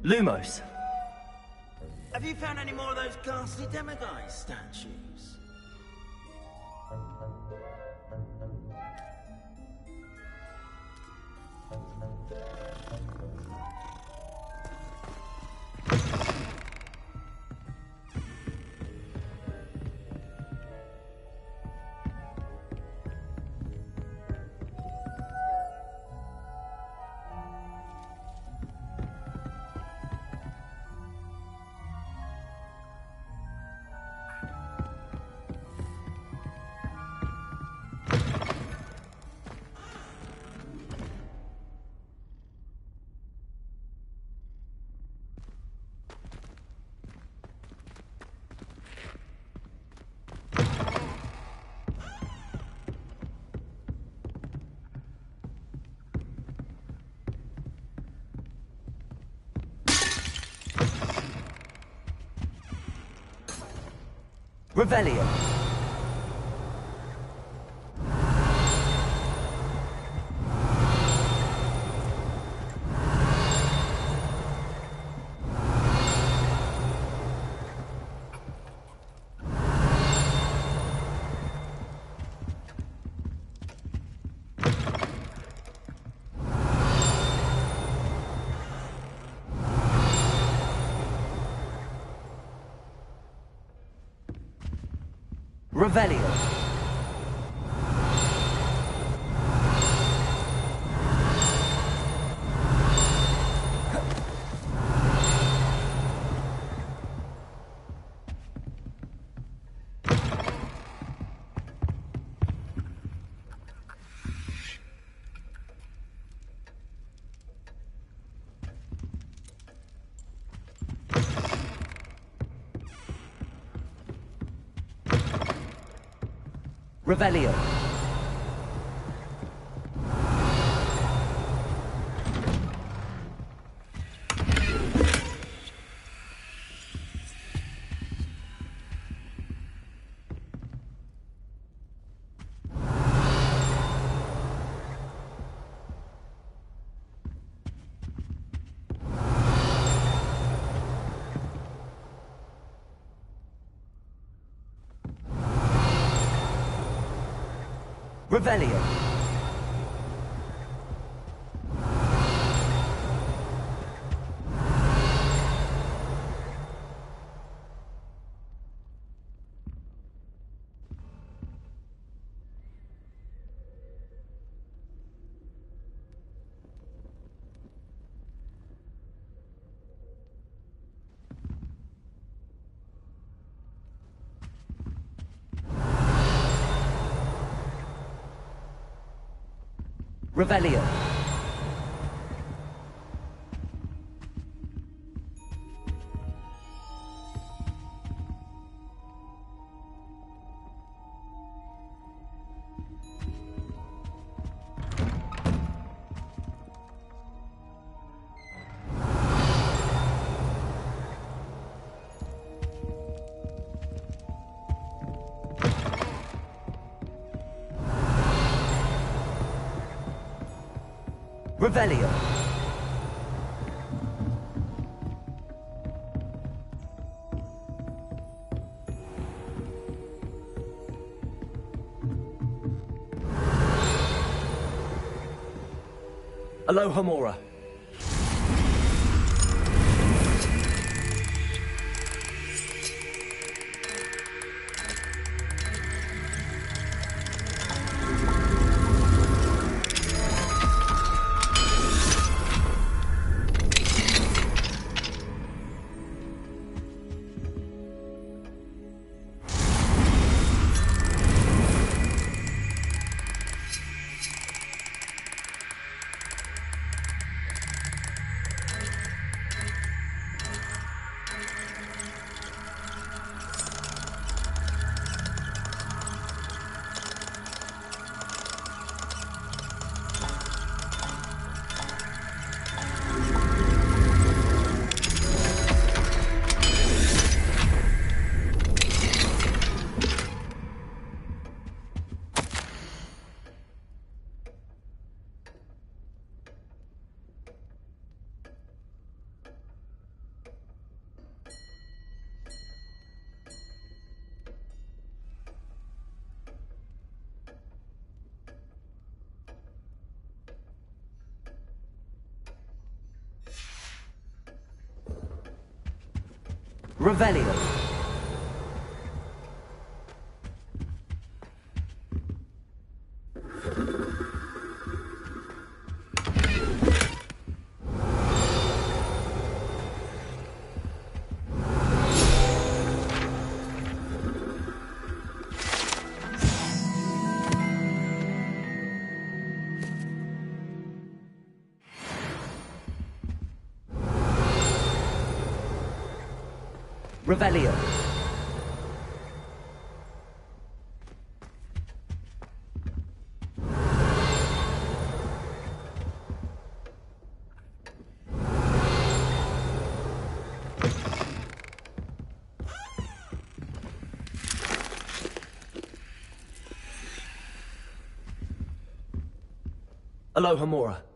Lumos. Have you found any more of those ghastly demiguise statues? Revelio. Revelio. Revelio. Revelio. Revelio. Revelio. Aloha Mora. Revelio. Revelio. Alohomora.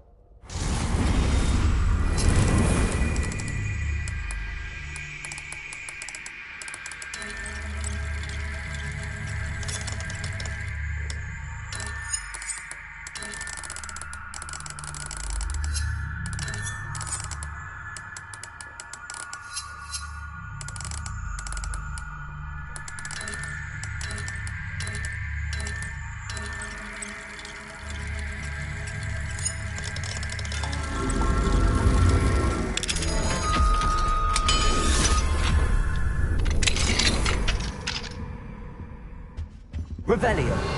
Revelio.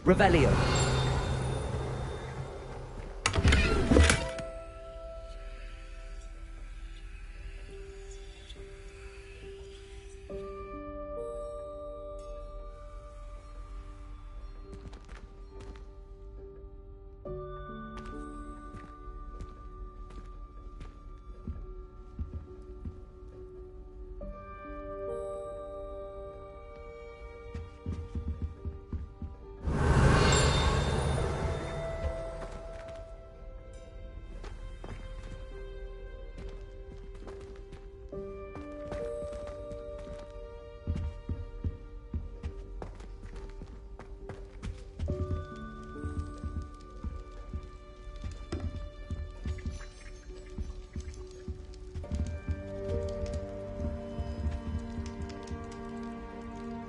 Revelio.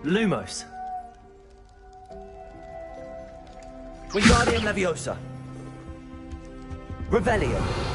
Lumos. Wingardium Leviosa. Revelio.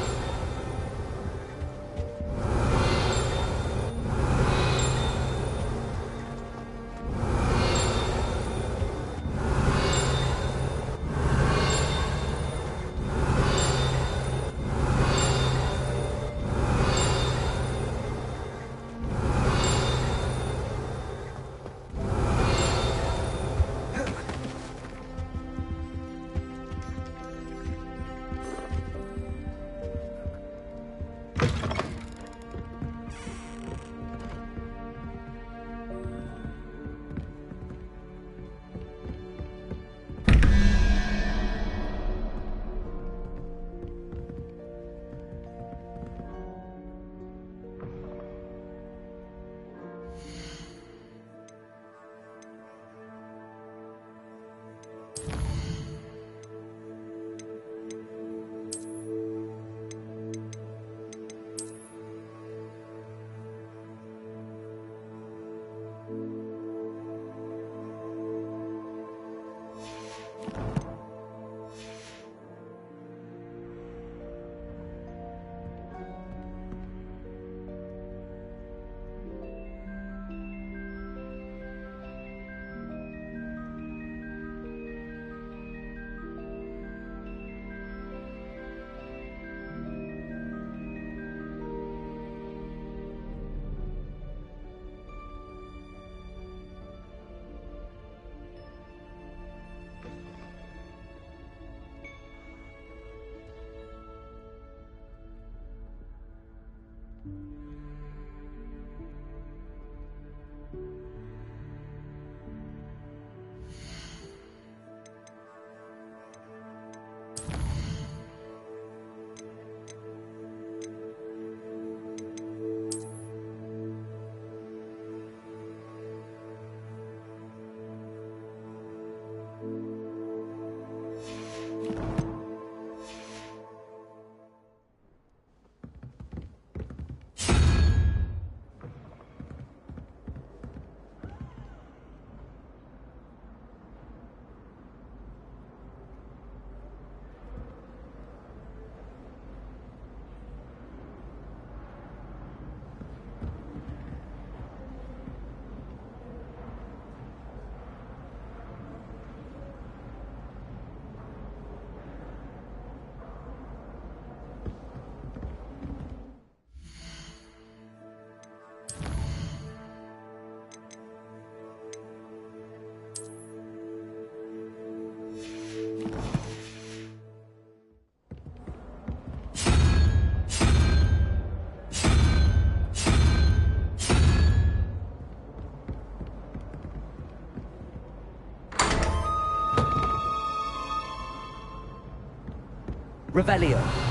Revelio.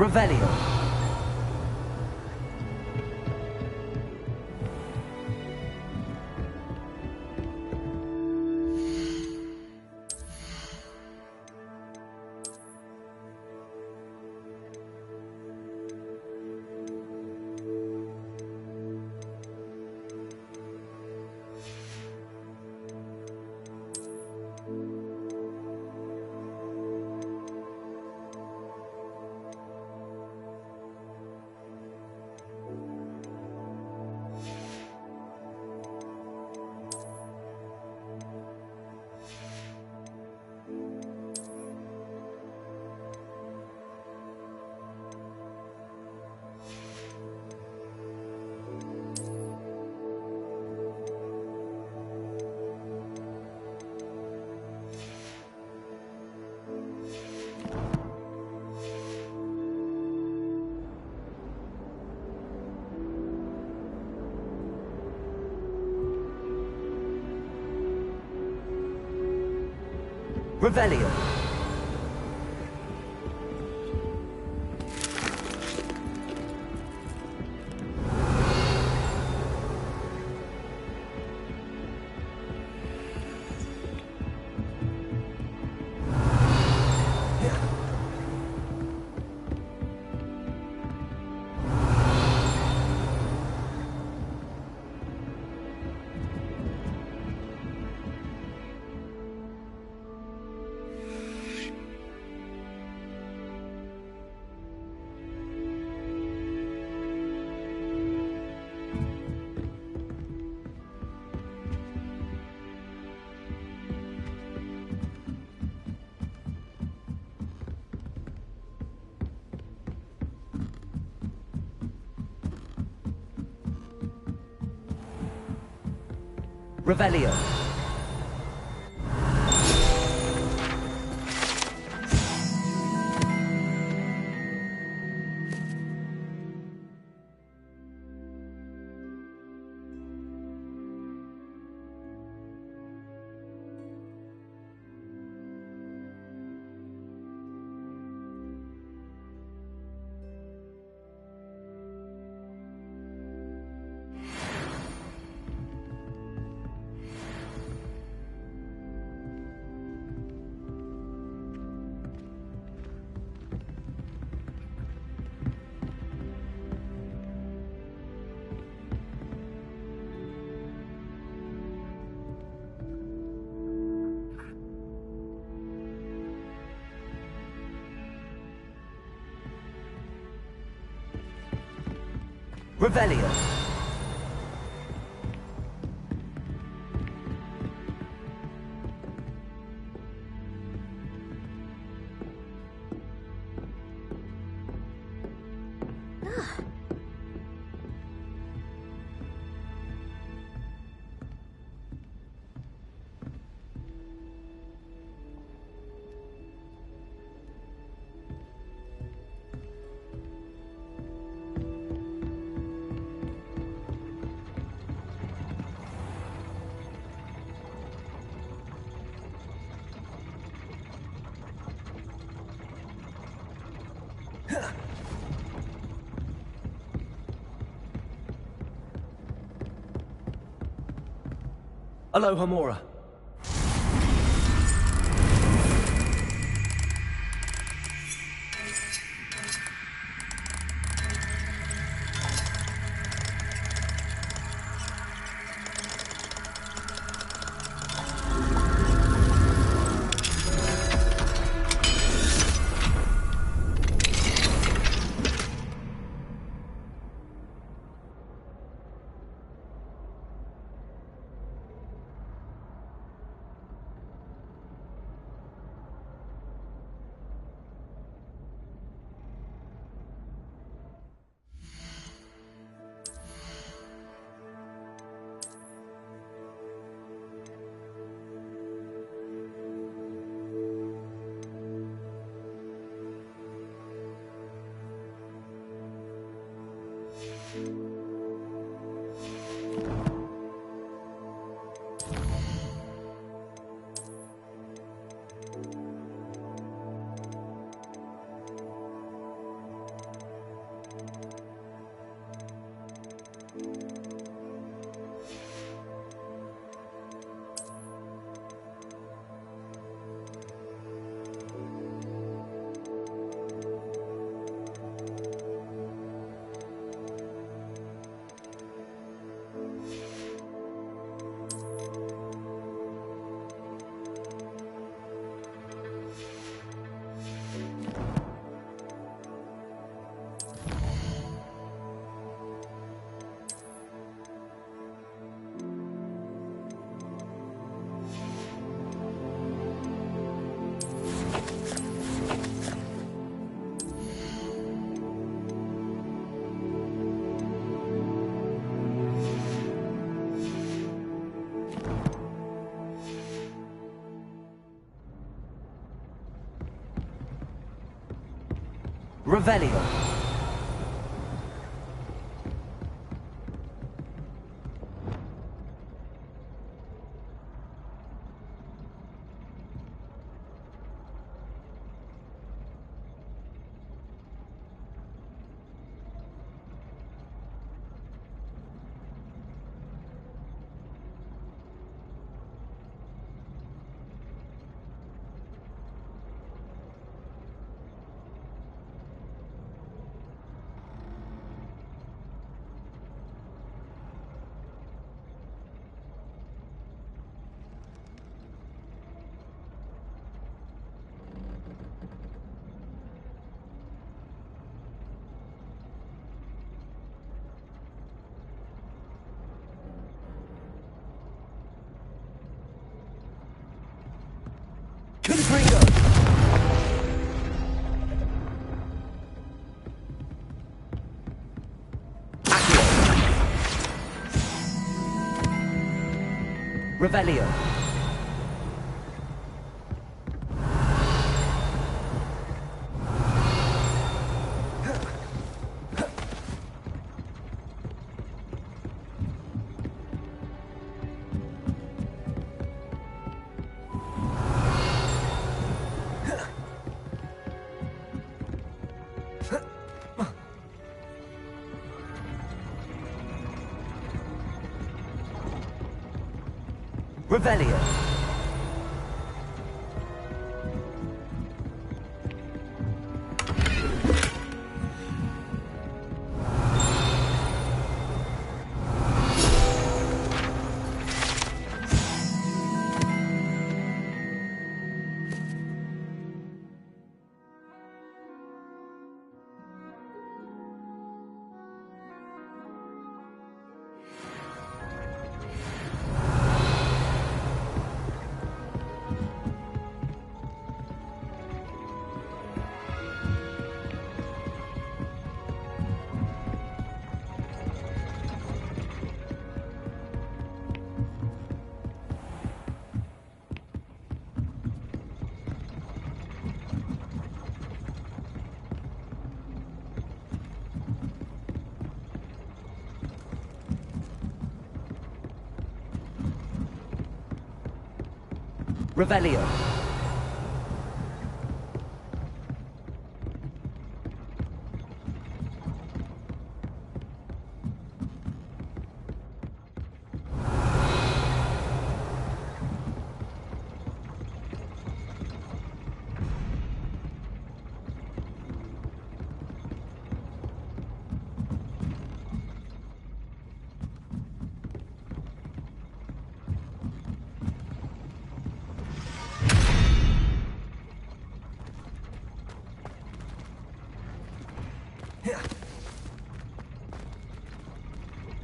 Revelio. Revelio. Revelio. Revelio. Aloha Mora. Revelio. Revelio. Revelio. Revelio.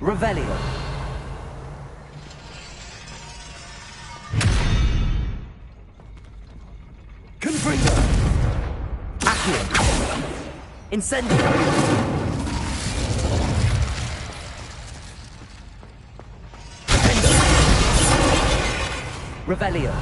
Revelio. Confringo. Accio. Incendio. Revelio.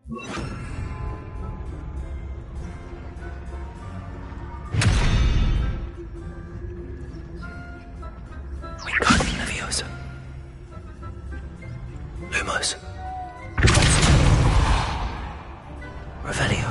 Wingardium Leviosa. Lumos. Revelio.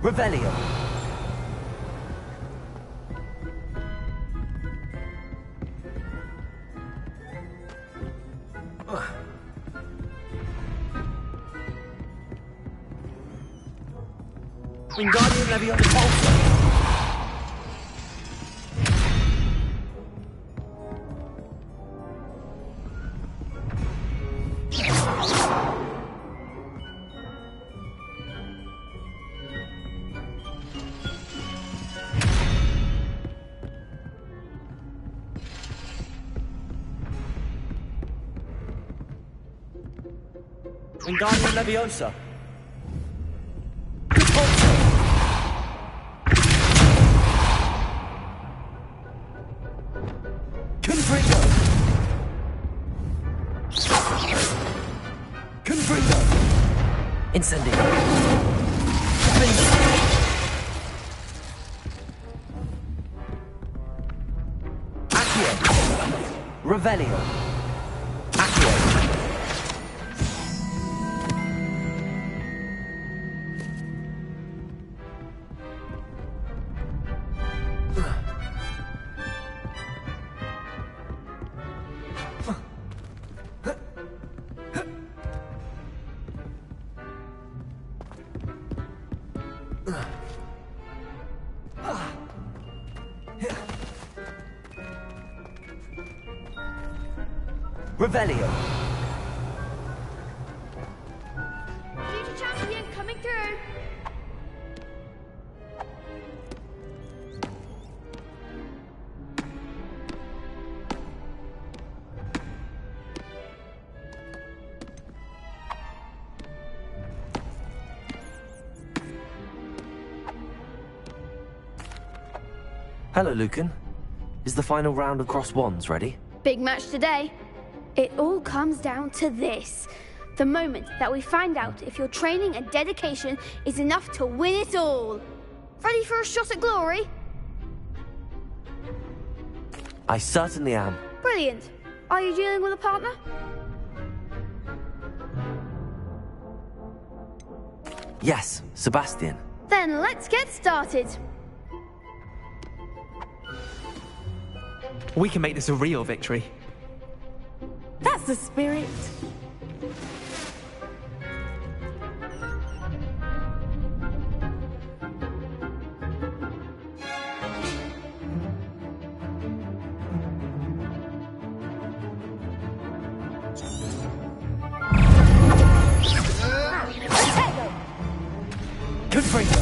Revelio. Wingardium Leviosa. Wingardium Leviosa. Confringo. Confringo. Incendio. Confringo. Accio. Revelio. Accio. Revelio. Future champion coming through. Hello, Lucan. Is the final round of cross wands ready? Big match today. It all comes down to this. The moment that we find out if your training and dedication is enough to win it all. Ready for a shot at glory? I certainly am. Brilliant. Are you dealing with a partner? Yes, Sebastian. Then let's get started. We can make this a real victory. That's the spirit. Confringo.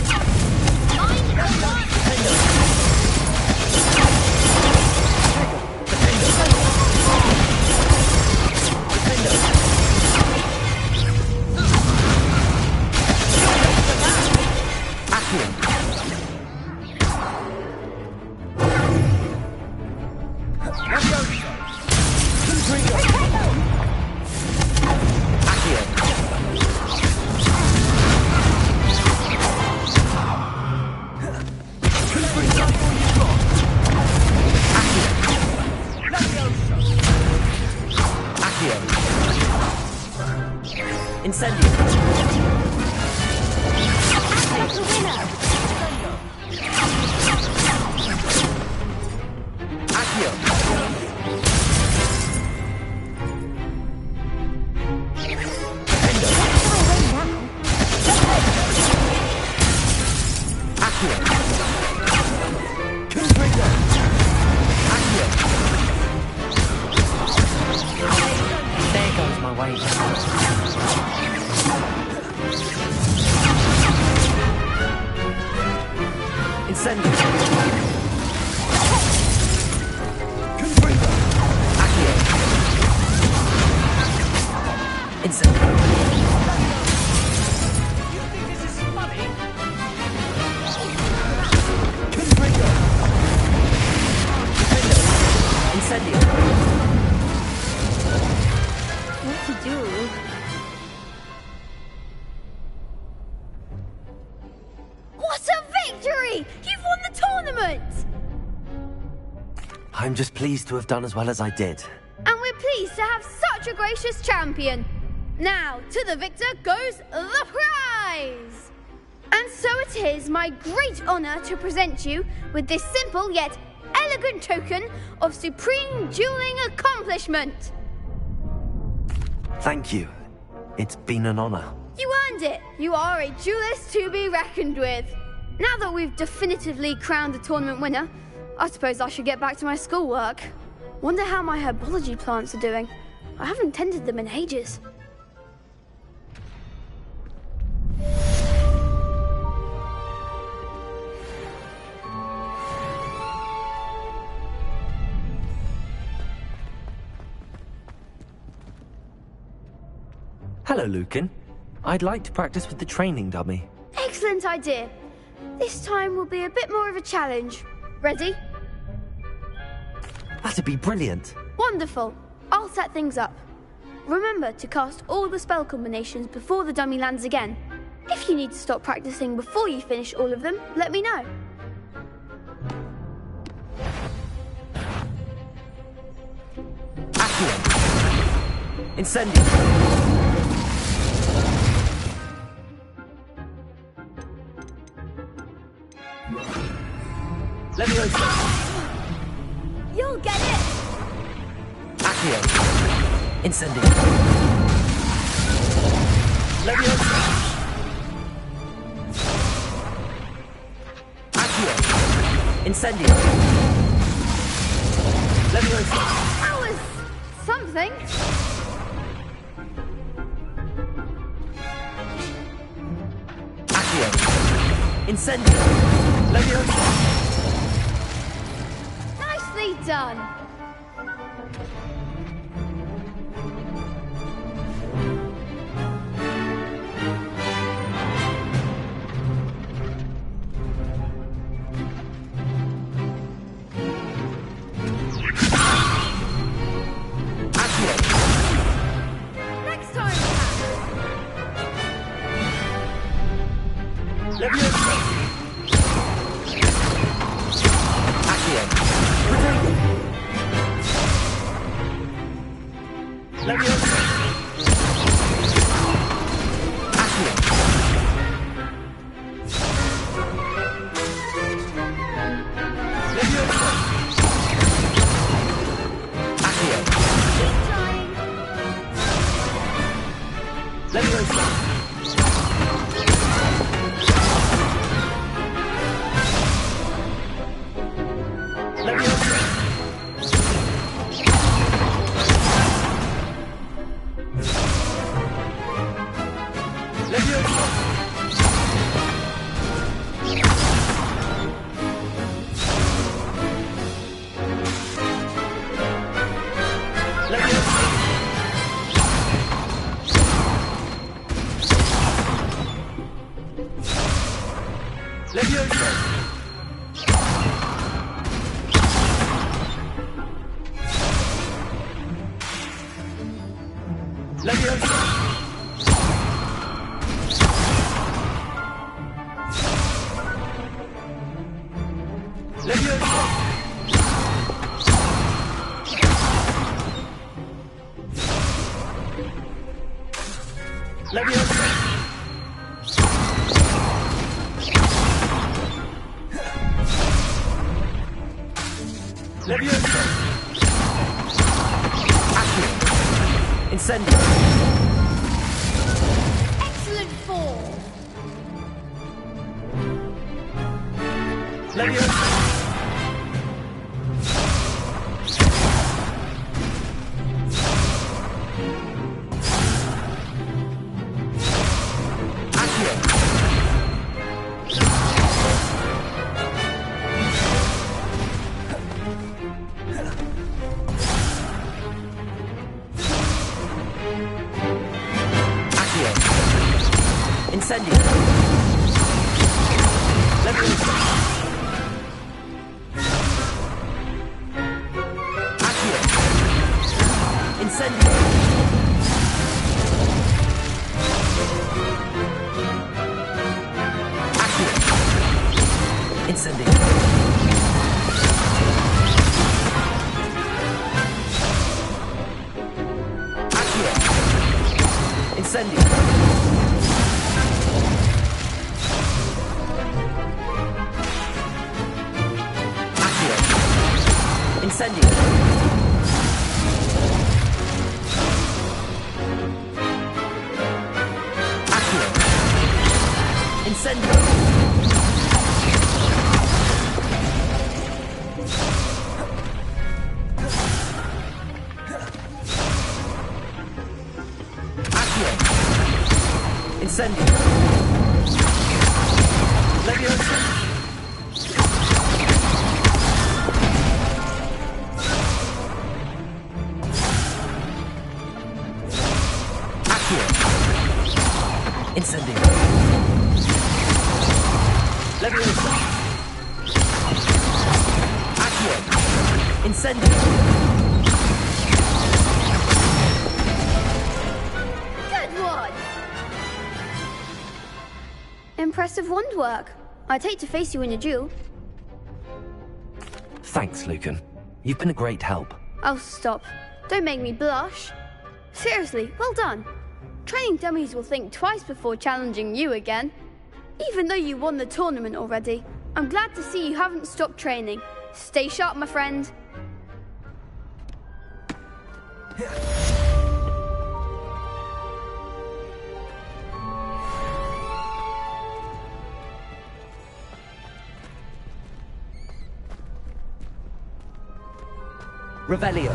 Incendio. That's the winner. Accio. Accio. Incendio. Accio. Incendio. You think this is funny? Incendio. What to do? What a victory! You've won the tournament! I'm just pleased to have done as well as I did. And we're pleased to have such a gracious champion. Now, to the victor goes the prize! And so it is my great honor to present you with this simple yet elegant token of supreme dueling accomplishment. Thank you. It's been an honor. You earned it. You are a duelist to be reckoned with. Now that we've definitively crowned the tournament winner, I suppose I should get back to my schoolwork. Wonder how my herbology plants are doing. I haven't tended them in ages. Hello, Lucan. I'd like to practice with the training dummy. Excellent idea. This time will be a bit more of a challenge. Ready? That'd be brilliant. Wonderful. I'll set things up. Remember to cast all the spell combinations before the dummy lands again. If you need to stop practicing before you finish all of them, let me know. Accio. Incendio. Leviosa. You'll get it! Accio. Incendio. Leviosa. Accio. Incendio. Leviosa. That was something. Accio. Incendio. Leviosa. Nicely done. Accio. Next time, Leviosa. Accio. Leviosa. Accio. Leviosa. Accio. keep trying. Leviosa. Leviosa. Leviosa. Leviosa. Leviosa. Leviosa. Leviosa. Leviosa. Leviosa. Accio. Incendio. Excellent fall. Leviosa. Accio. Leviosa. Accio. Incendio. Accio. Incendio. Incendio. Accio. Incendio. Accio. Incendio. Incendio. Leviosa. Accio. Incendio. Leviosa. Accio. Incendio. Good one! Impressive wand work. I'd hate to face you in a duel. Thanks, Lucan. You've been a great help. Oh, stop. Don't make me blush. Seriously, well done. Training dummies will think twice before challenging you again. Even though you won the tournament already, I'm glad to see you haven't stopped training. Stay sharp, my friend. Revelio.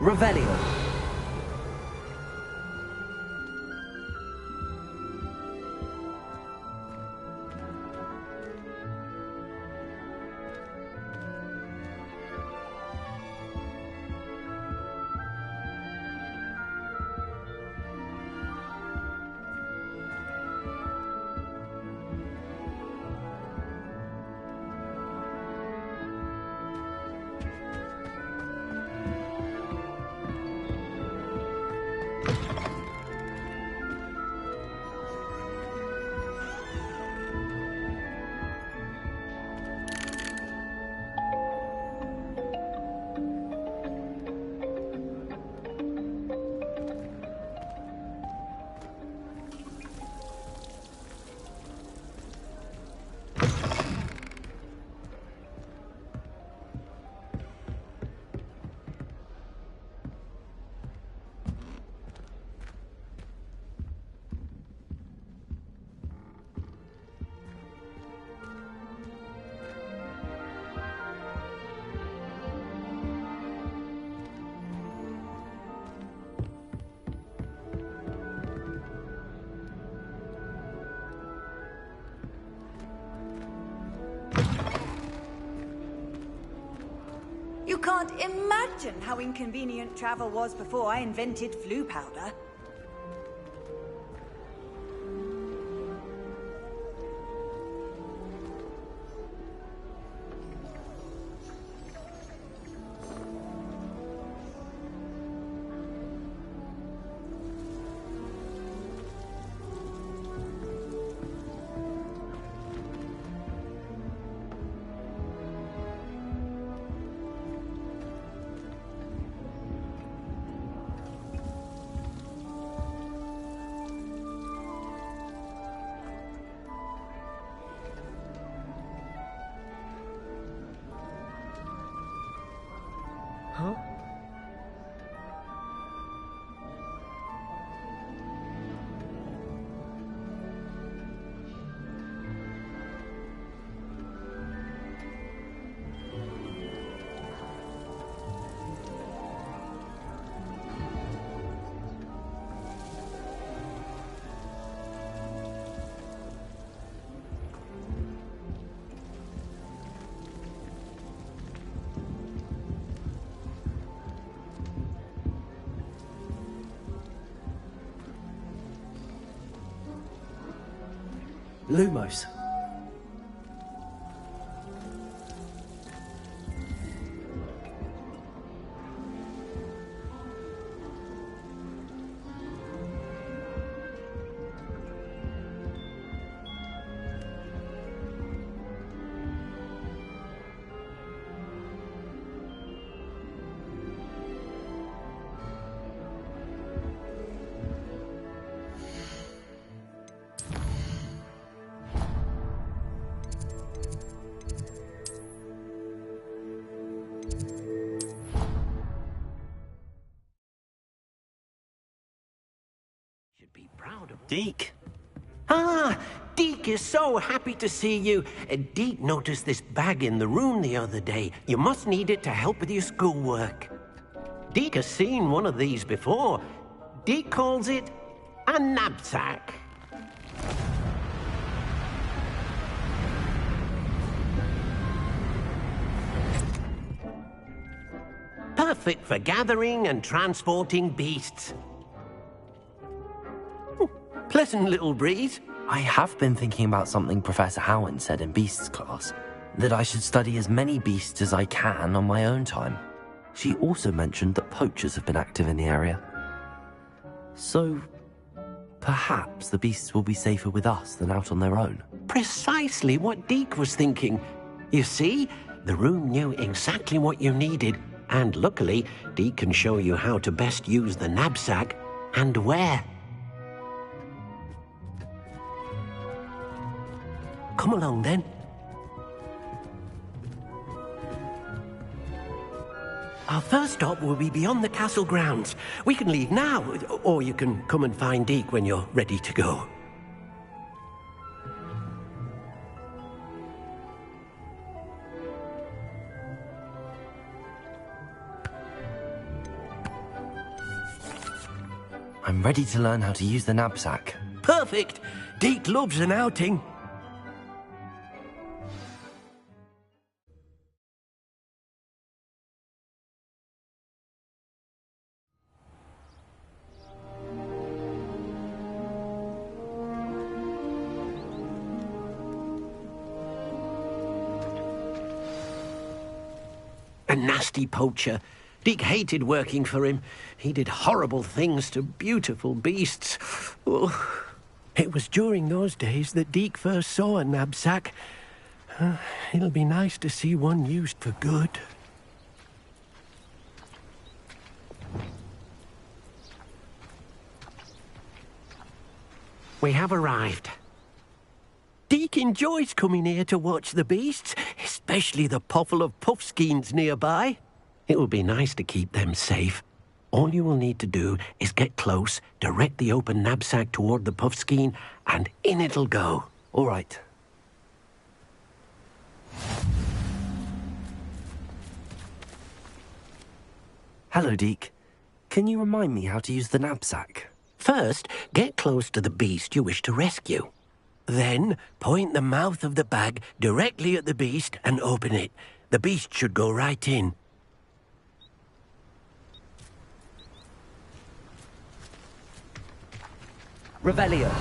Revelio. You can't imagine how inconvenient travel was before I invented flu powder. Huh? Lumos. Be proud of Deke. Ah, Deke is so happy to see you. Deke noticed this bag in the room the other day. You must need it to help with your schoolwork. Deke has seen one of these before. Deke calls it a knapsack. Perfect for gathering and transporting beasts. Pleasant little breeze. I have been thinking about something Professor Howard said in Beasts class, that I should study as many beasts as I can on my own time. She also mentioned that poachers have been active in the area. So, perhaps the beasts will be safer with us than out on their own. Precisely what Deke was thinking. You see, the room knew exactly what you needed, and luckily, Deke can show you how to best use the knapsack and where. Come along, then. Our first stop will be beyond the castle grounds. We can leave now, or you can come and find Deke when you're ready to go. I'm ready to learn how to use the knapsack. Perfect! Deke loves an outing. A nasty poacher. Deke hated working for him. He did horrible things to beautiful beasts. Oh. It was during those days that Deke first saw a knapsack. It'll be nice to see one used for good. We have arrived. Deke enjoys coming here to watch the beasts, especially the potful of puffskeins nearby. It will be nice to keep them safe. All you will need to do is get close, direct the open knapsack toward the puffskein, and in it'll go. All right. Hello, Deke. Can you remind me how to use the knapsack? First, get close to the beast you wish to rescue. Then, point the mouth of the bag directly at the beast and open it. The beast should go right in. Revelio.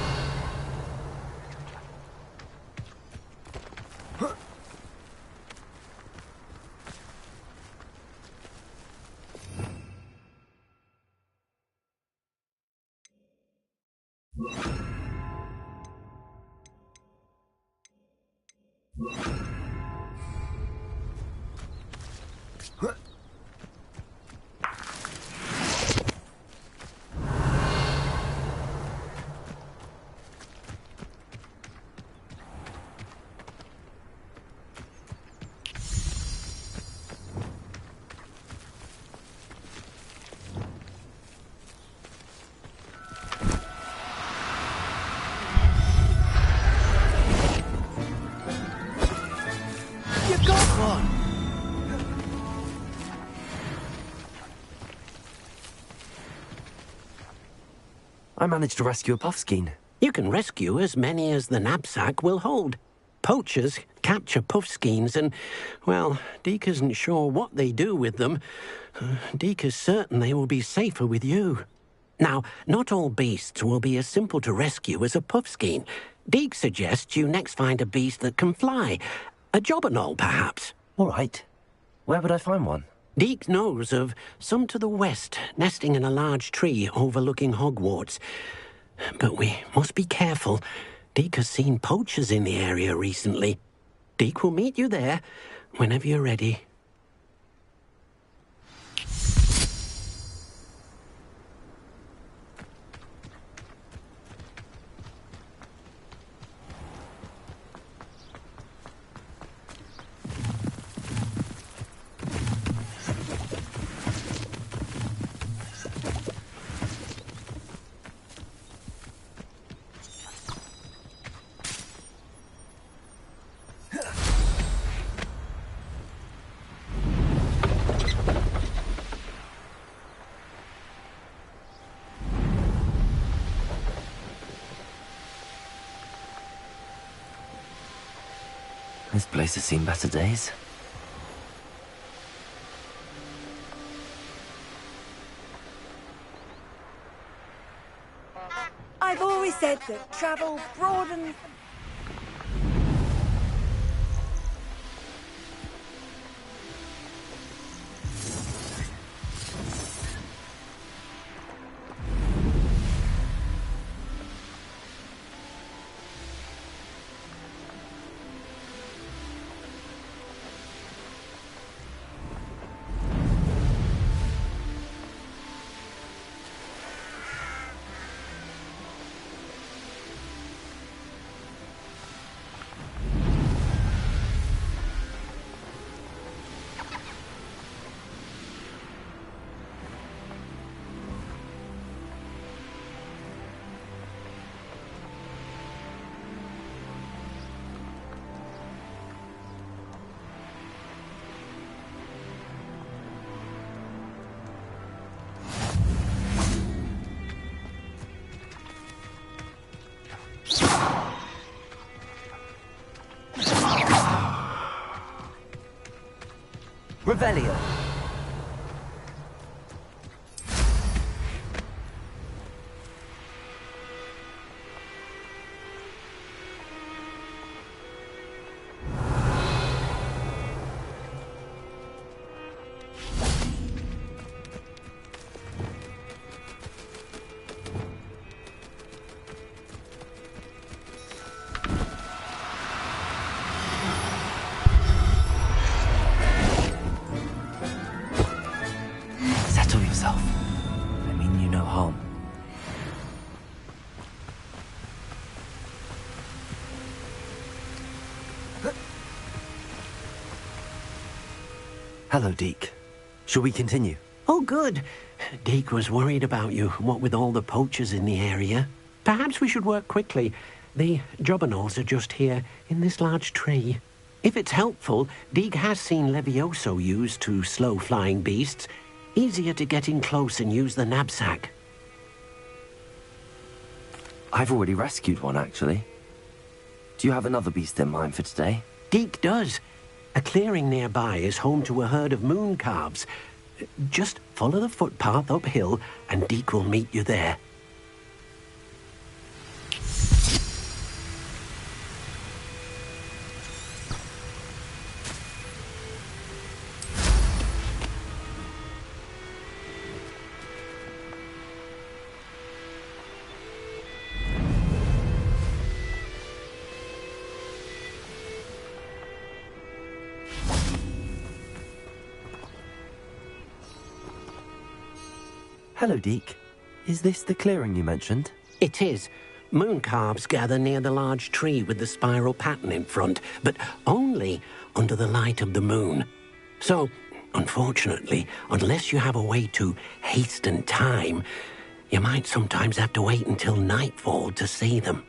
I managed to rescue a puffskein. You can rescue as many as the knapsack will hold. Poachers capture puffskeins and, well, Deke isn't sure what they do with them. Deke is certain they will be safer with you. Now, not all beasts will be as simple to rescue as a puffskein. Deke suggests you next find a beast that can fly. A jobberknoll, perhaps. All right. Where would I find one? Deke knows of some to the west, nesting in a large tree overlooking Hogwarts. But we must be careful. Deke has seen poachers in the area recently. Deke will meet you there whenever you're ready. This place has seen better days. I've always said that travel broadens... Revelio. Settle yourself. I mean you no harm. Hello, Deke. Shall we continue? Oh, good. Deke was worried about you, what with all the poachers in the area. Perhaps we should work quickly. The jobberknolls are just here, in this large tree. If it's helpful, Deke has seen Levioso used to slow flying beasts. Easier to get in close and use the knapsack. I've already rescued one, actually. Do you have another beast in mind for today? Deke does. A clearing nearby is home to a herd of moon calves. Just follow the footpath uphill, and Deke will meet you there. Hello, Deke. Is this the clearing you mentioned? It is. Moon calves gather near the large tree with the spiral pattern in front, but only under the light of the moon. So, unfortunately, unless you have a way to hasten time, you might sometimes have to wait until nightfall to see them.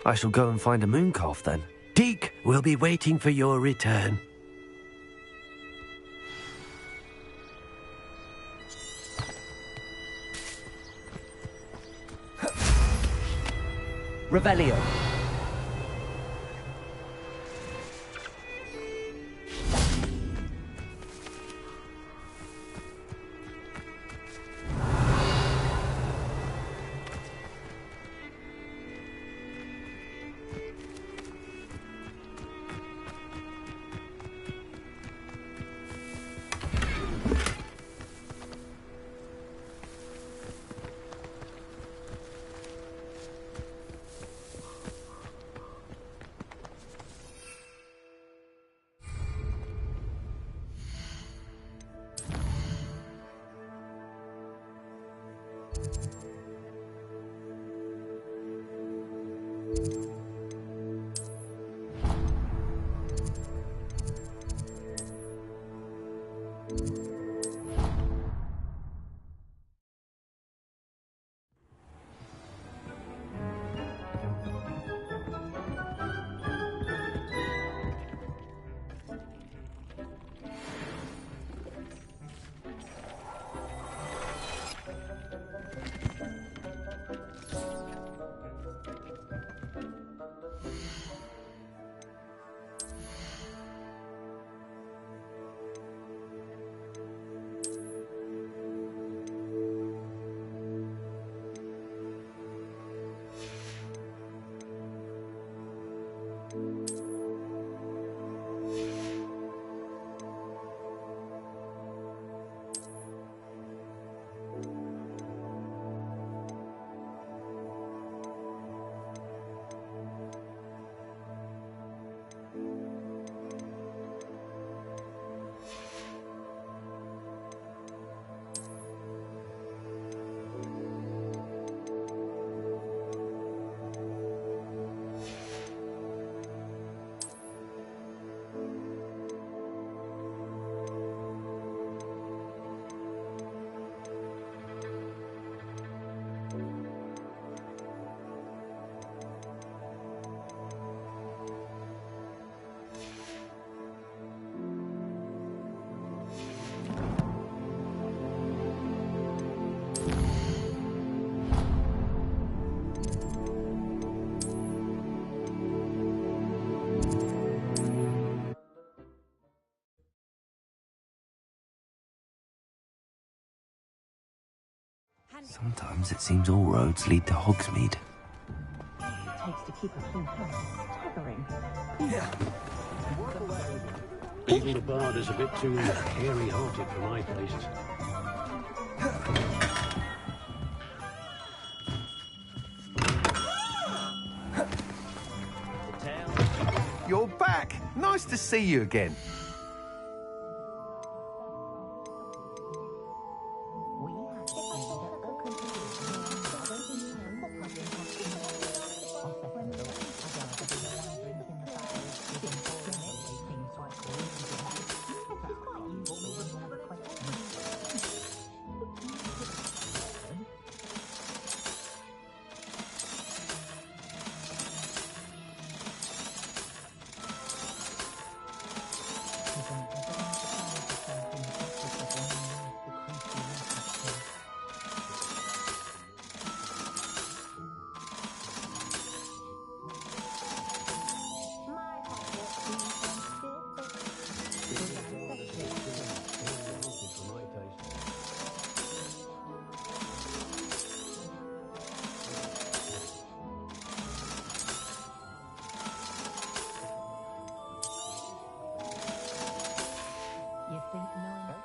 I shall go and find a moon calf then. Deke will be waiting for your return. Revelio. Sometimes it seems all roads lead to Hogsmeade. Even the bard is a bit too hairy-hearted for my taste. You're back! Nice to see you again.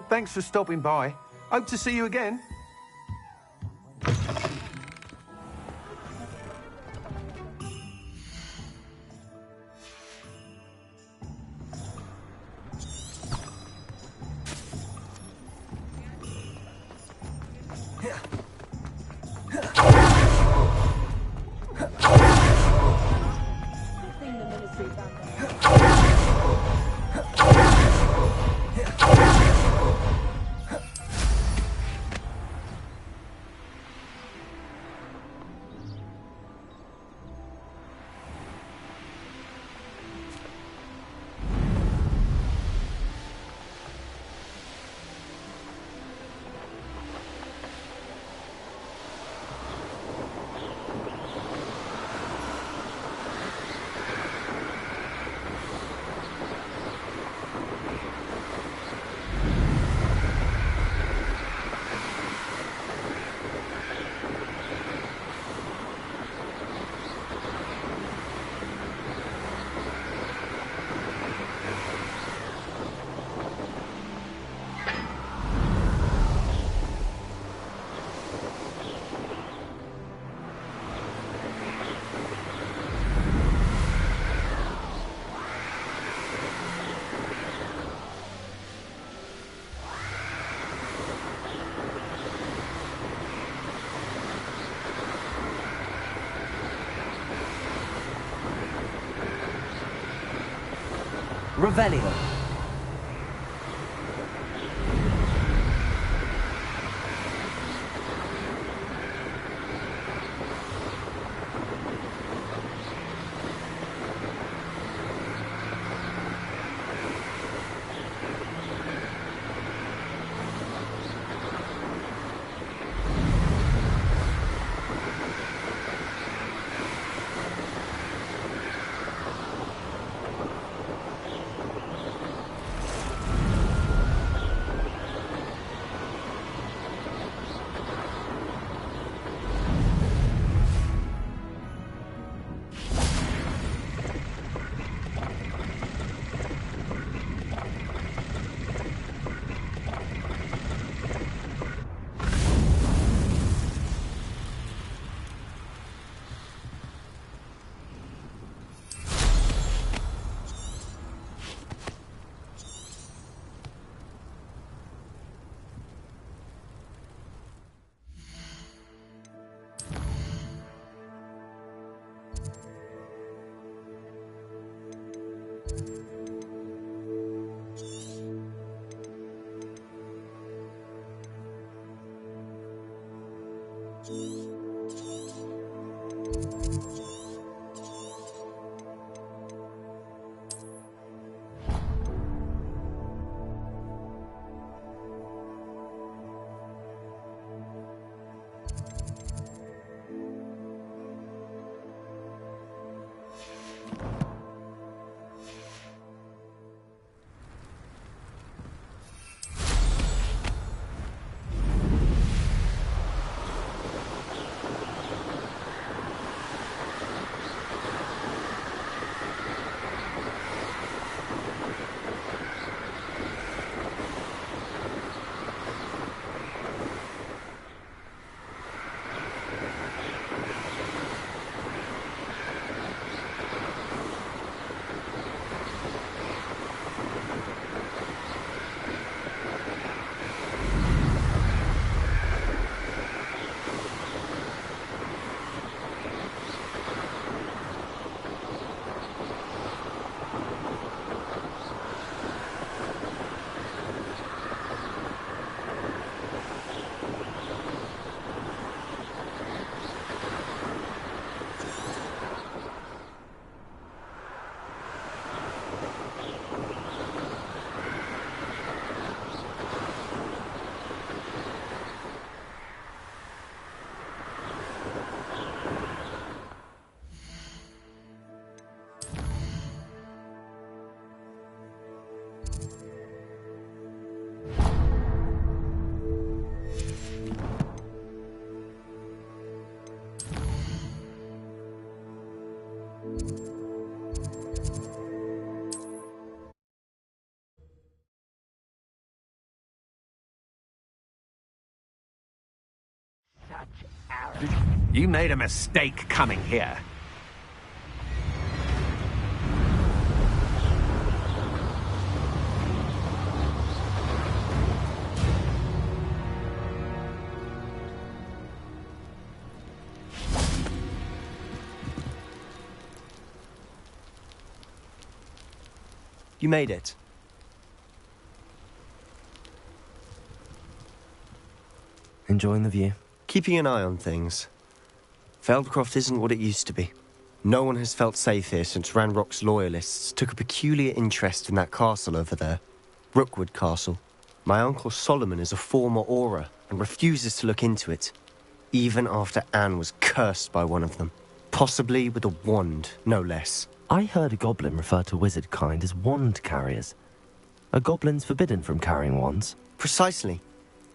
Thanks for stopping by. Hope to see you again. Revelio. You made a mistake coming here. You made it. Enjoying the view? Keeping an eye on things. Feldcroft isn't what it used to be. No one has felt safe here since Ranrock's loyalists took a peculiar interest in that castle over there. Rookwood Castle. My uncle Solomon is a former Auror and refuses to look into it, even after Anne was cursed by one of them. Possibly with a wand, no less. I heard a goblin refer to wizard kind as wand carriers. Are goblins forbidden from carrying wands? Precisely.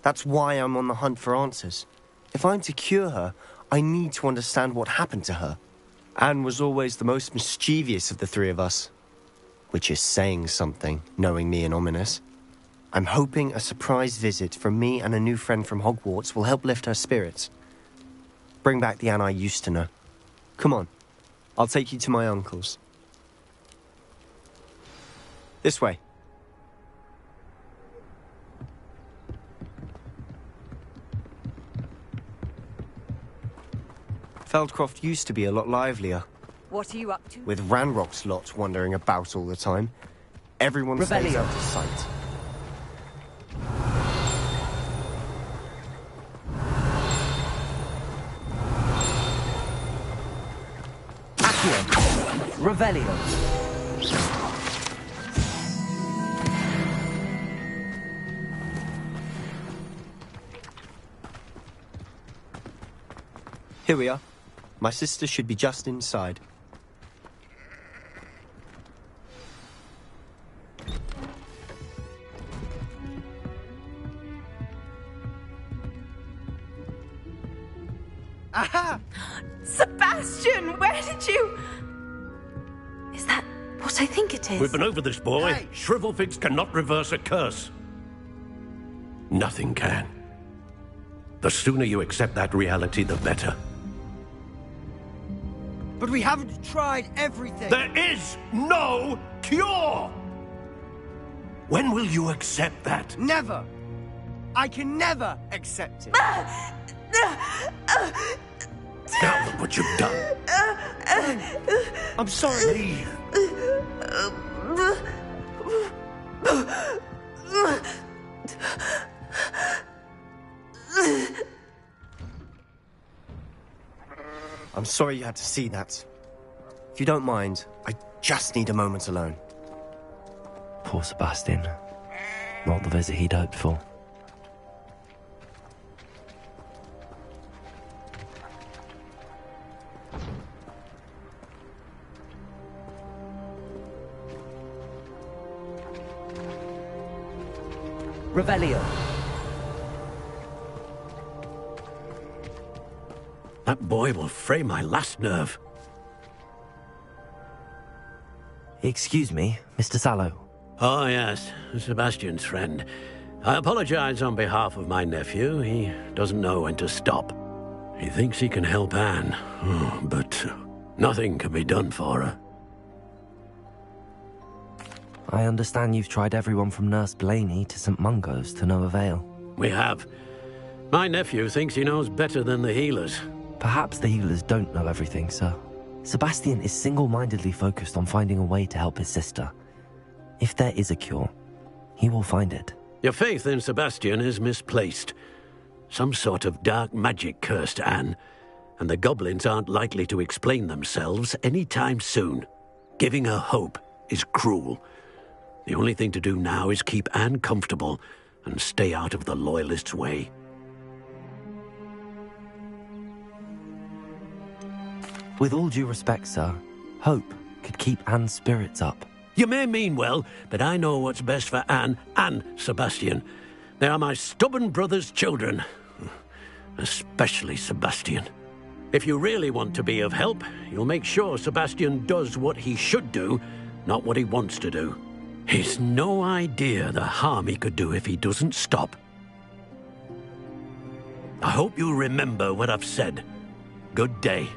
That's why I'm on the hunt for answers. If I'm to cure her, I need to understand what happened to her. Anne was always the most mischievous of the three of us. Which is saying something, knowing me and Ominous. I'm hoping a surprise visit from me and a new friend from Hogwarts will help lift her spirits. Bring back the Anne I used to know. Come on, I'll take you to my uncle's. This way. Feldcroft used to be a lot livelier. What are you up to? With Ranrock's lot wandering about all the time. Everyone stays out of sight. Accio. Revelio. Here we are. My sister should be just inside. Aha! Sebastian, where did you... Is that what I think it is? We've been over this, boy. Hey. Shrivelfigs cannot reverse a curse. Nothing can. The sooner you accept that reality, the better. But we haven't tried everything. There is no cure! When will you accept that? Never. I can never accept it. Now look what you've done. I'm sorry. Leave. I'm sorry you had to see that. If you don't mind, I just need a moment alone. Poor Sebastian. Not the visit he'd hoped for. Revelio. That boy will fray my last nerve. Excuse me, Mr. Sallow. Oh, yes, Sebastian's friend. I apologize on behalf of my nephew. He doesn't know when to stop. He thinks he can help Anne, but nothing can be done for her. I understand you've tried everyone from Nurse Blaney to St. Mungo's to no avail. We have. My nephew thinks he knows better than the healers. Perhaps the healers don't know everything, sir. Sebastian is single-mindedly focused on finding a way to help his sister. If there is a cure, he will find it. Your faith in Sebastian is misplaced. Some sort of dark magic cursed Anne, and the goblins aren't likely to explain themselves anytime soon. Giving her hope is cruel. The only thing to do now is keep Anne comfortable and stay out of the Loyalists' way. With all due respect, sir, hope could keep Anne's spirits up. You may mean well, but I know what's best for Anne and Sebastian. They are my stubborn brother's children. Especially Sebastian. If you really want to be of help, you'll make sure Sebastian does what he should do, not what he wants to do. He's no idea the harm he could do if he doesn't stop. I hope you'll remember what I've said. Good day.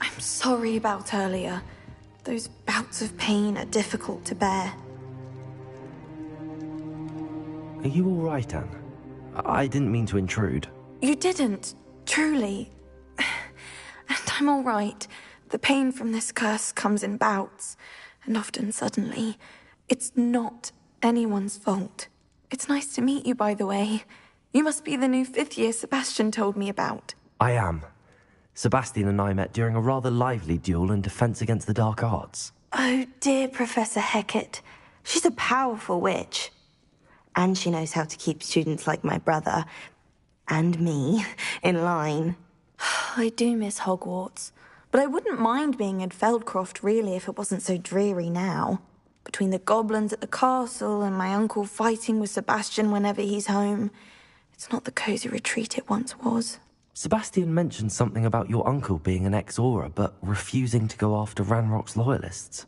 I'm sorry about earlier. Those bouts of pain are difficult to bear. Are you all right, Anne? I didn't mean to intrude. You didn't, truly. And I'm all right. The pain from this curse comes in bouts, and often suddenly. It's not anyone's fault. It's nice to meet you, by the way. You must be the new 5th year Sebastian told me about. I am. Sebastian and I met during a rather lively duel in Defense Against the Dark Arts. Oh, dear Professor Hecat. She's a powerful witch. And she knows how to keep students like my brother, and me, in line. I do miss Hogwarts, but I wouldn't mind being in Feldcroft, really, if it wasn't so dreary now. Between the goblins at the castle and my uncle fighting with Sebastian whenever he's home, it's not the cosy retreat it once was. Sebastian mentioned something about your uncle being an ex-Auror, but refusing to go after Ranrock's loyalists.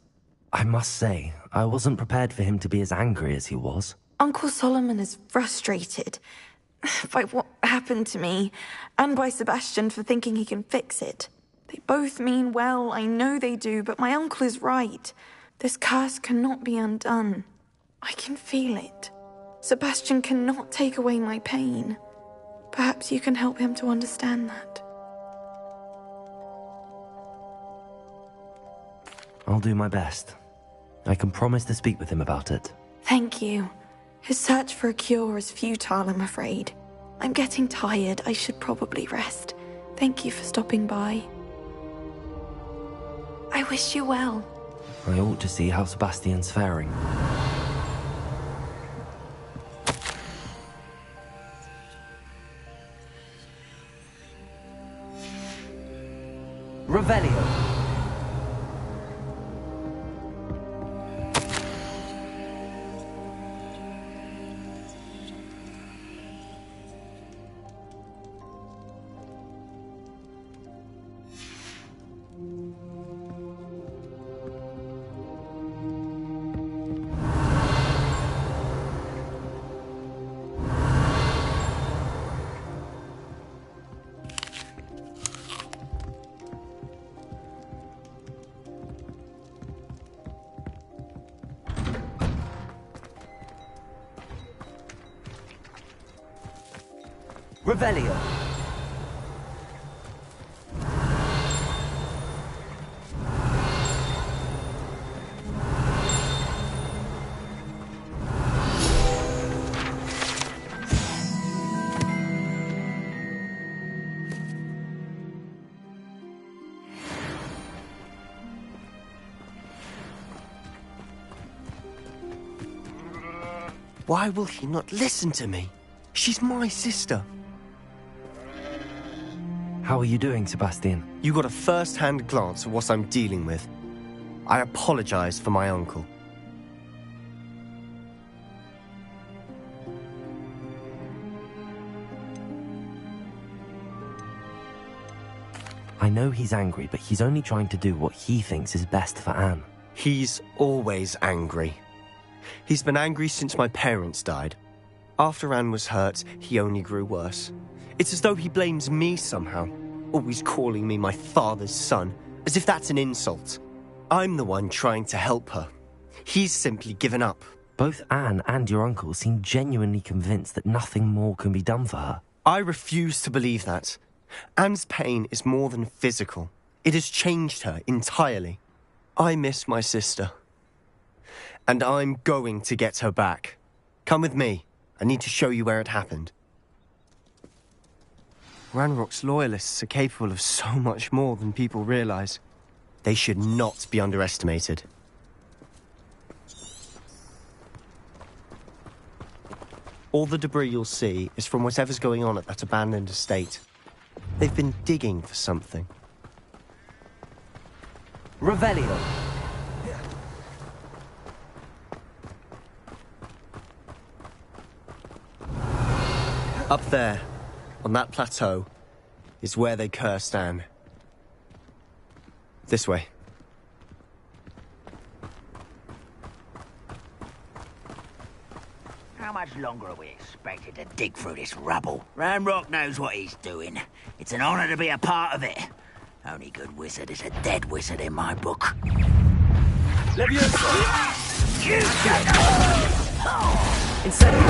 I must say, I wasn't prepared for him to be as angry as he was. Uncle Solomon is frustrated by what happened to me, and by Sebastian for thinking he can fix it. They both mean well, I know they do, but my uncle is right. This curse cannot be undone. I can feel it. Sebastian cannot take away my pain. Perhaps you can help him to understand that. I'll do my best. I can promise to speak with him about it. Thank you. His search for a cure is futile, I'm afraid. I'm getting tired. I should probably rest. Thank you for stopping by. I wish you well. I ought to see how Sebastian's faring. Revelio. Revelio. Why will he not listen to me? She's my sister. How are you doing, Sebastian? You got a first-hand glance at what I'm dealing with. I apologize for my uncle. I know he's angry, but he's only trying to do what he thinks is best for Anne. He's always angry. He's been angry since my parents died. After Anne was hurt, he only grew worse. It's as though he blames me somehow, always calling me my father's son, as if that's an insult. I'm the one trying to help her. He's simply given up. Both Anne and your uncle seem genuinely convinced that nothing more can be done for her. I refuse to believe that. Anne's pain is more than physical. It has changed her entirely. I miss my sister. And I'm going to get her back. Come with me. I need to show you where it happened. Ranrock's loyalists are capable of so much more than people realize. They should not be underestimated. All the debris you'll see is from whatever's going on at that abandoned estate. They've been digging for something. Revelio. Up there, on that plateau, is where they cursed Anne. This way. much longer are we expected to dig through this rubble? Ramrock knows what he's doing. It's an honor to be a part of it. Only good wizard is a dead wizard in my book. Leviosa! You shut up! Incendio!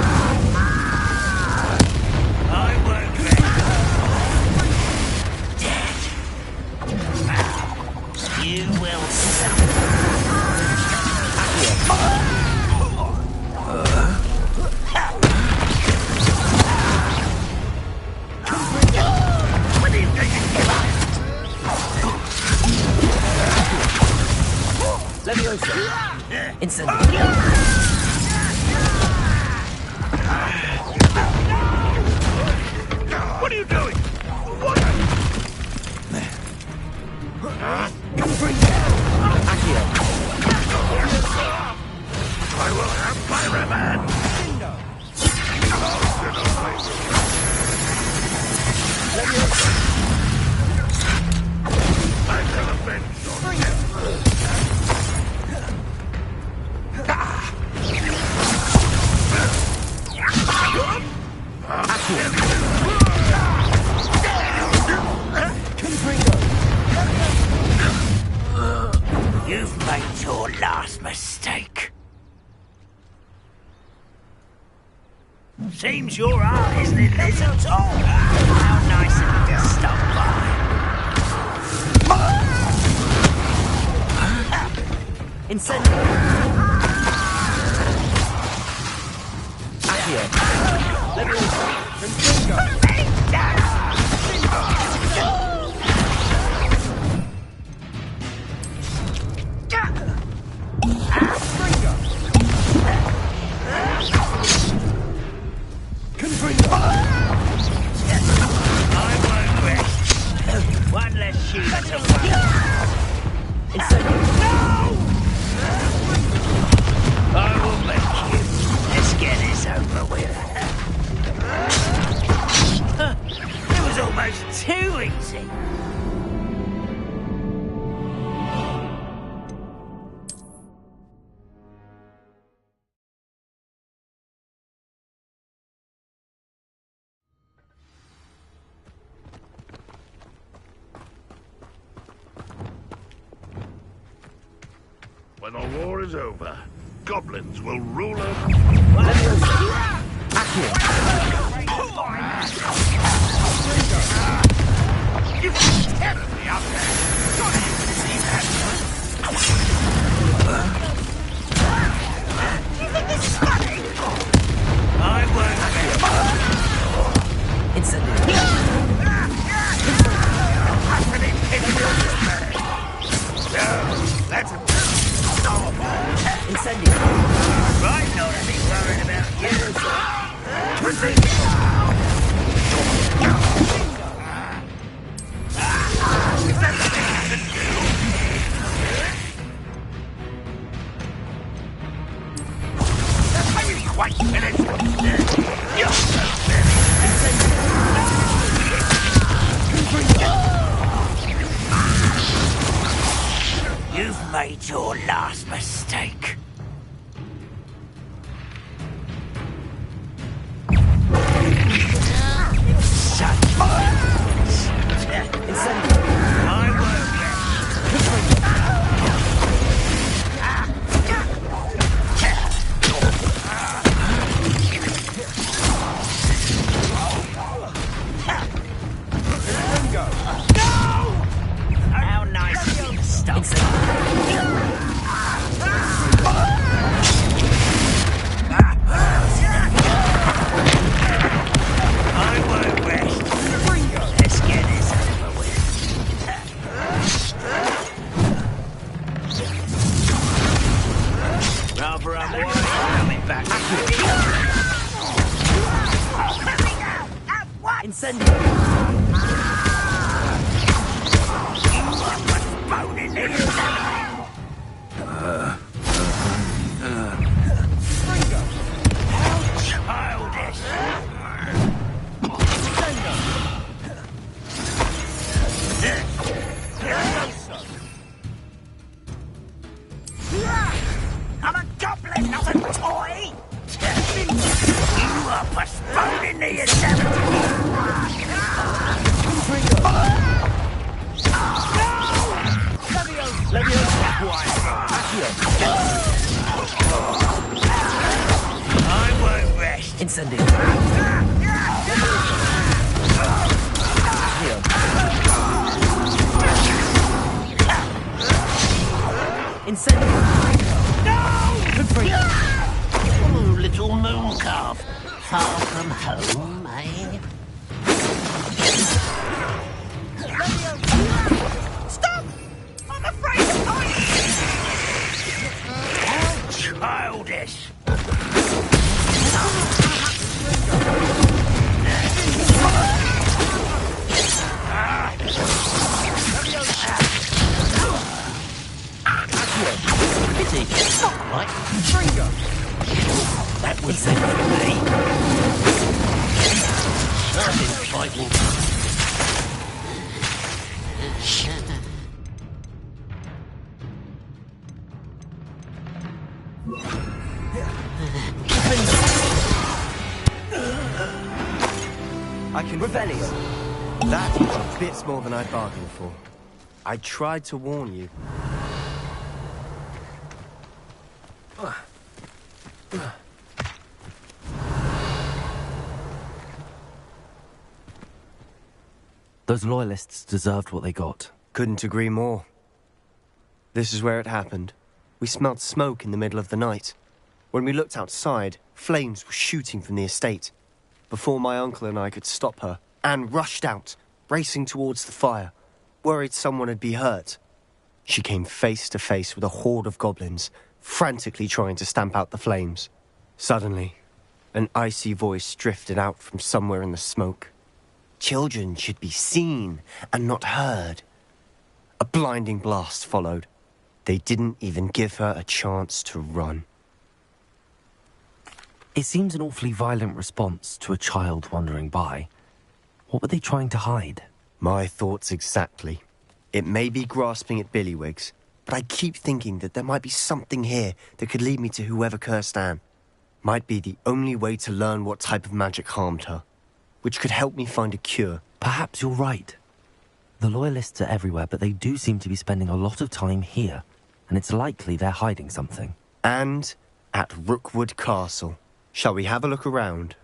I won't let dead. You will suffer. Leviosa! Incendio! What are you doing? What? Come bring down! Accio! I will have my revenge! Leviosa! I shall avenge you! You've made your last mistake. Seems your art isn't in this at all. How nice of you to stop by. Incendio! Accio! Leviosa! One less shooter to worry. I will make you. Let's get this over with. It was almost too easy. When the war is over, goblins will rule us. You tearing me up there. Don't you see that? You think this is funny? I won't. Incendio. That's a Incendio! right, not to be worried about you. Are you quite finished? You're so You've made your last mistake. How nice of you to stop. I won't rest. Let's get this over with. Rather unwise coming back. Incendio! I'm a goblin, not a toy! need a 70. I won't rest. Incendio. Incendio. No! Oh, little moon calf. Far from home, eh? Stop! I'm afraid of heights! Childish! Pity. Not quite. Trigger. That was it for me. I've been fighting. I can Revelio. That was a bit more than I bargained for. I tried to warn you. Those loyalists deserved what they got. Couldn't agree more. This is where it happened. We smelled smoke in the middle of the night. When we looked outside, flames were shooting from the estate. Before my uncle and I could stop her, Anne rushed out, racing towards the fire, worried someone had been hurt. She came face to face with a horde of goblins, frantically trying to stamp out the flames. Suddenly, an icy voice drifted out from somewhere in the smoke. Children should be seen and not heard. A blinding blast followed. They didn't even give her a chance to run. It seems an awfully violent response to a child wandering by. What were they trying to hide? My thoughts exactly. It may be grasping at billywhigs, but I keep thinking that there might be something here that could lead me to whoever cursed Anne. Might be the only way to learn what type of magic harmed her, which could help me find a cure. Perhaps you're right. The loyalists are everywhere, but they do seem to be spending a lot of time here, and it's likely they're hiding something. And at Rookwood Castle. Shall we have a look around?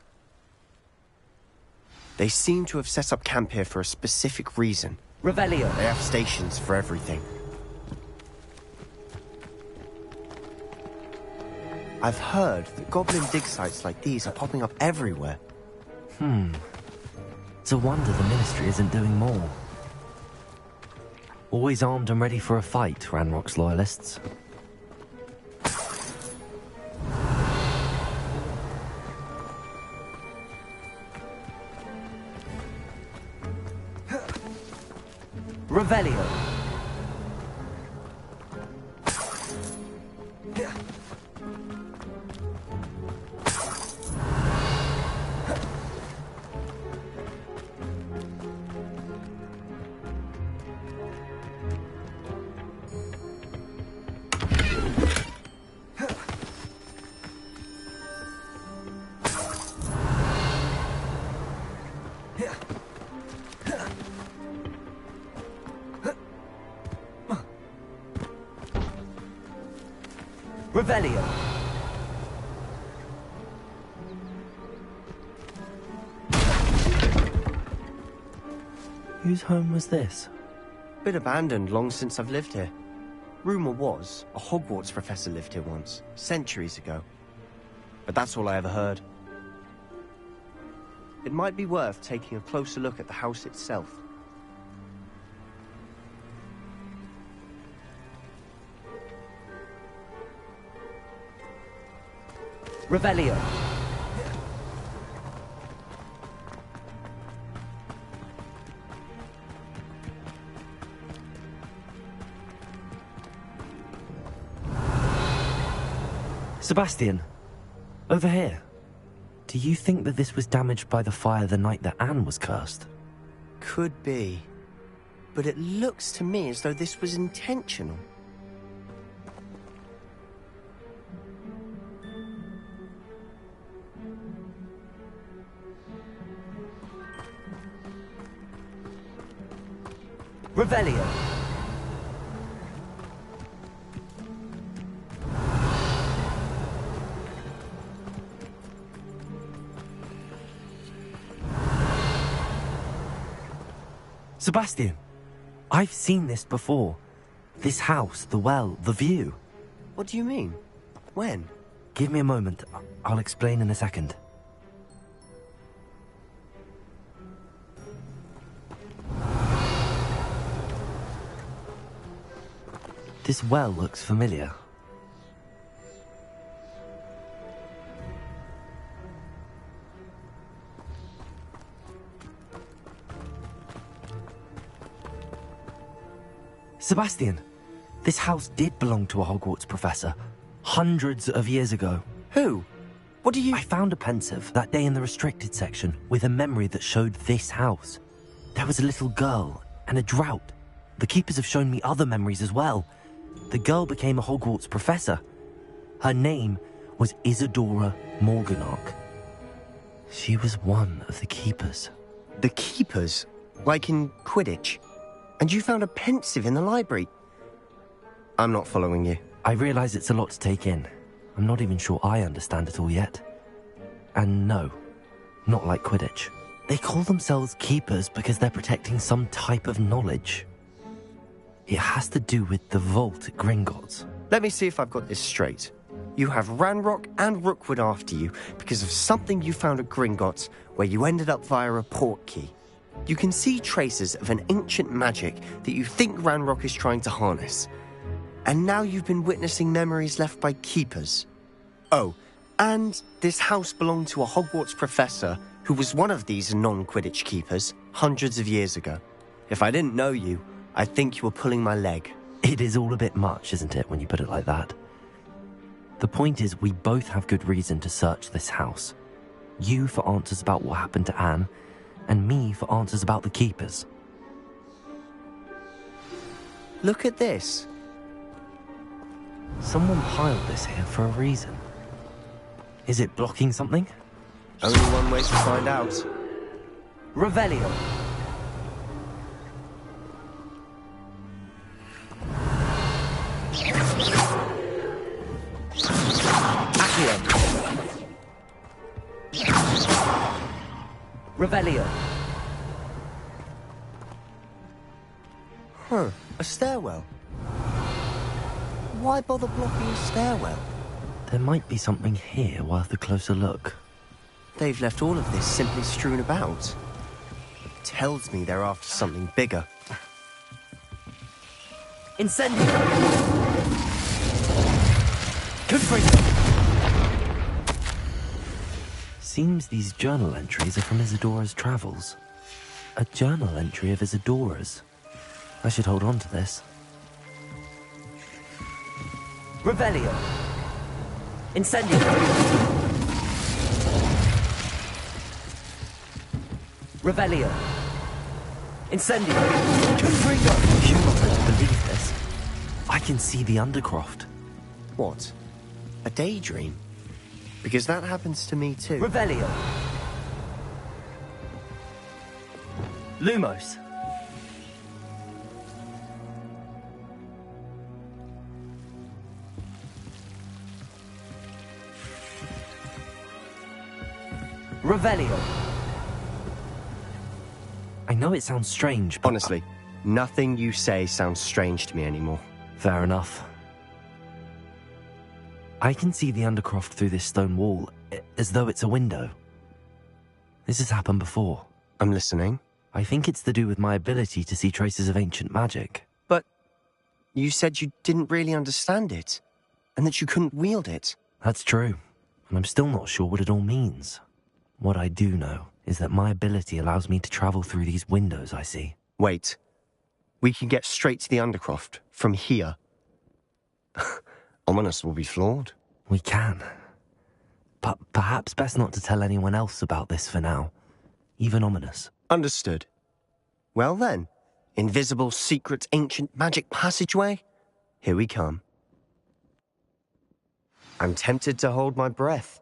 They seem to have set up camp here for a specific reason. Revelio. They have stations for everything. I've heard that goblin dig sites like these are popping up everywhere. It's a wonder the Ministry isn't doing more. Always armed and ready for a fight, Ranrock's loyalists. Revelio. Revelio. Whose home was this? Been abandoned long since I've lived here. Rumour was, a Hogwarts professor lived here once, centuries ago. But that's all I ever heard. It might be worth taking a closer look at the house itself. Revelio. Sebastian, over here. Do you think that this was damaged by the fire the night that Anne was cursed? Could be. But it looks to me as though this was intentional. Revelio. Sebastian, I've seen this before. This house, the well, the view. What do you mean? When? Give me a moment. I'll explain in a second. This well looks familiar. Sebastian, this house did belong to a Hogwarts professor, hundreds of years ago. Who? What do you... I found a pensive that day in the restricted section with a memory that showed this house. There was a little girl and a drought. The keepers have shown me other memories as well. The girl became a Hogwarts professor. Her name was Isadora Morganach. She was one of the keepers. The keepers? Like in Quidditch? And you found a pensive in the library? I'm not following you. I realize it's a lot to take in. I'm not even sure I understand it all yet. And no, not like Quidditch. They call themselves keepers because they're protecting some type of knowledge. It has to do with the vault at Gringotts. Let me see if I've got this straight. You have Ranrock and Rookwood after you because of something you found at Gringotts where you ended up via a port key. You can see traces of an ancient magic that you think Ranrock is trying to harness. And now you've been witnessing memories left by keepers. Oh, and this house belonged to a Hogwarts professor who was one of these non-Quidditch keepers hundreds of years ago. If I didn't know you, I'd think you were pulling my leg. It is all a bit much, isn't it, when you put it like that? The point is, we both have good reason to search this house. You for answers about what happened to Anne, and me for answers about the keepers. Look at this. Someone piled this here for a reason. Is it blocking something? Only one way to find out. Revelio. Accio. Revelio. Huh, a stairwell. Why bother blocking a stairwell? There might be something here worth a closer look. They've left all of this simply strewn about. It tells me they're after something bigger. Incendio. Confringo. Seems these journal entries are from Isadora's travels. A journal entry of Isadora's. I should hold on to this. Revelio. Incendio. Revelio. Incendio. Confringo. You're not going to believe this. I can see the Undercroft. What? A daydream? Because that happens to me too. Revelio. Lumos. Revelio. I know it sounds strange, but... Honestly, nothing you say sounds strange to me anymore. Fair enough. I can see the Undercroft through this stone wall, as though it's a window. This has happened before. I'm listening. I think it's to do with my ability to see traces of ancient magic. But you said you didn't really understand it, and that you couldn't wield it. That's true, and I'm still not sure what it all means. What I do know is that my ability allows me to travel through these windows I see. Wait. We can get straight to the Undercroft from here. Ominous will be flawed. We can. But perhaps best not to tell anyone else about this for now. Even Ominous. Understood. Well then, invisible, secret, ancient magic passageway? Here we come. I'm tempted to hold my breath.